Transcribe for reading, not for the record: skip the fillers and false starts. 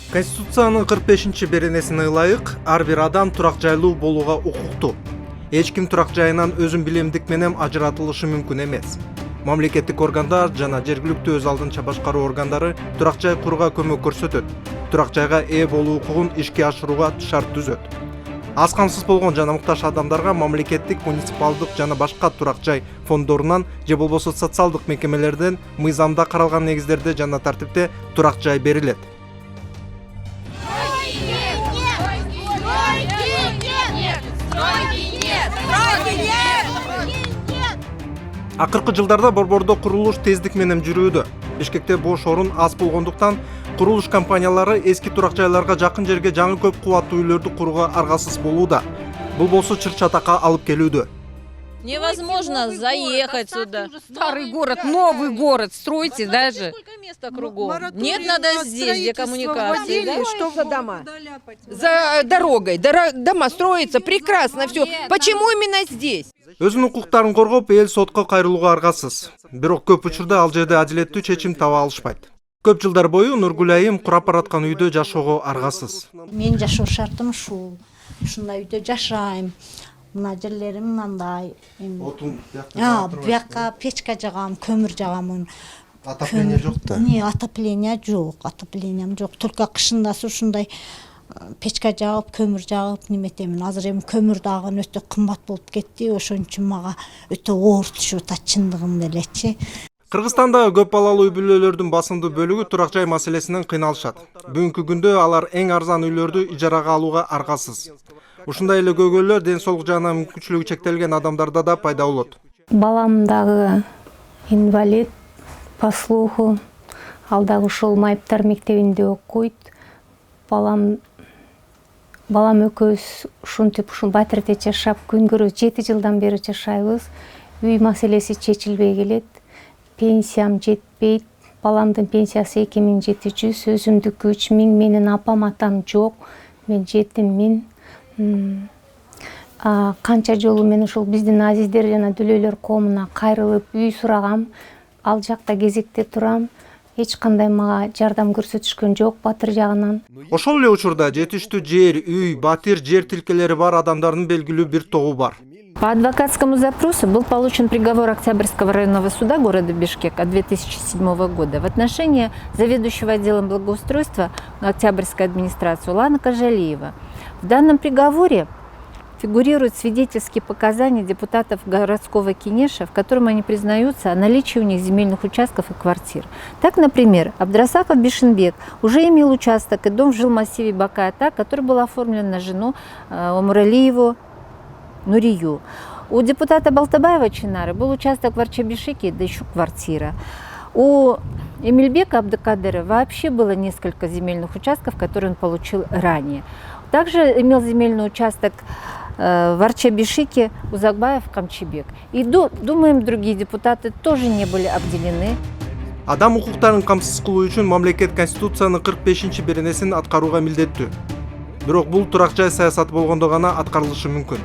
Конституциянын 45-беренесине ылайык ар бир адам турак жайлуу болууга укуктуу. Эч ким турак жайынан өзүн билемдик менен ажыратылышы мүмкүн эмес. Мамлекеттик органдар жана жергиликтүү өз алдынча башкаруу органдары турак жай курууга көмөк көрсөтөт. Турак жайга ээ болуу укугун ишке ашырууга шарт түзөт. Аз камсыз болгон жана муктаж адамдарга мамлекеттик, муниципалдык жана башка турак жай фонддорунан же болбосо социалдык мекемелерден мыйзамда каралган негиздерде жана тартипте турак жай берилет. Акыркы жылдарда Борбордо курулуш тездик менен жүрүүдө. Бишкекте бош орун аз болгондуктан курулуш компаниялары эски турак жайларга жакын жерге жаңы көп кубаттуу үйлөрдү курууга аргасыз болууда. Бул болсо чыр-чатакка алып келүүдө. Невозможно заехать сюда. Старый город, новый город, стройте даже. Сколько места кругом? Нет, надо здесь, где коммуникации. Да? Что за дома? За дорогой. Дома строятся прекрасно, все. Почему именно здесь? Өзүнүн укуктарын коргоп, эл сотко кайрылууга аргасыз. Бирок көп учурда ал жерде адилеттүү чечим таба алышпайт. Көп жылдар бою Нургүл айым курап бараткан үйдө жашоого аргасыз. Мен жашоо шартым ушул. Ушундай үйдө жашайм. Мына жерлерим мындай. Отун бияка печка жагам, көмүр жагам. Отопление жок да. Не, отопление жок, отоплением жок. Только кышында ушундай печка жагып, көмүр жагып неметемин. Азыр эми көмүр дагы өтө кымбат болуп кетти. Ошон үчүн мага өтө оор түшүп атат чындыгын элечи. Кыргызстанда көп балалуу үй бүлөлөрдүн басымдуу бөлүгү турак жай маселесинен кыйналышат. Бүгүнкү күндө алар эң арзан үйлөрдү ижарага алууга аргасыз. Ушундай эле көйгөйлөр ден соолук жагынан мүмкүнчүлүгү чектелген адамдарда да пайда болот. Балам дагы инвалид по слуху. Ал дагы ушул Майыптар мектебинде окуйт. Балам экөөбүз ушинтип батирде жашап, күнгөрү 7 жылдан бери жашайбыз. Үй маселеси чечилбей келет. Пенсиям жетпейт. Баламдын пенсиясы 2700, өзүмдүкү 3000, менин апам атам жок. Мен жетиммин. Канча жолу мен ушул биздин азиздер жана дүлөйлөр коомуна кайрылып үй сурагам. Ал жакта кезекте турам. Эч кандай мага жардам көрсөтүшкөн жок батыр жагынан. Ошол эле учурда жетиштүү жер, үй, батир, жер тилкелери бар адамдардын белгилүү бир тобу бар. По адвокатскому запросу был получен приговор Октябрьского районного суда города Бишкек от 2007 года в отношении заведующего отделом благоустройства Октябрьской администрации Улана Кажалиева. В данном приговоре фигурируют свидетельские показания депутатов городского Кинеша, в котором они признаются о наличии у них земельных участков и квартир. Так, например, Абдрасаков Бишенбек уже имел участок и дом в жилмассиве Бакаата, который был оформлен на жену Омуралиеву Нурию. У депутата Балтабаева Чинары был участок в Арчабишике, да еще квартира. У Эмильбека Абдыкадыра вообще было несколько земельных участков, которые он получил ранее. Также имел земельный участок в Арчабишике Узакбаев Камчибек. И думаем, другие депутаты тоже не были обделены. Адам укуктарын камсыз кылуу үчүн мамлекет Конституциянын 45-беренесин аткарууга милдеттүү. Бирок бул турак жай саясаты болгондо гана аткарылышы мүмкүн.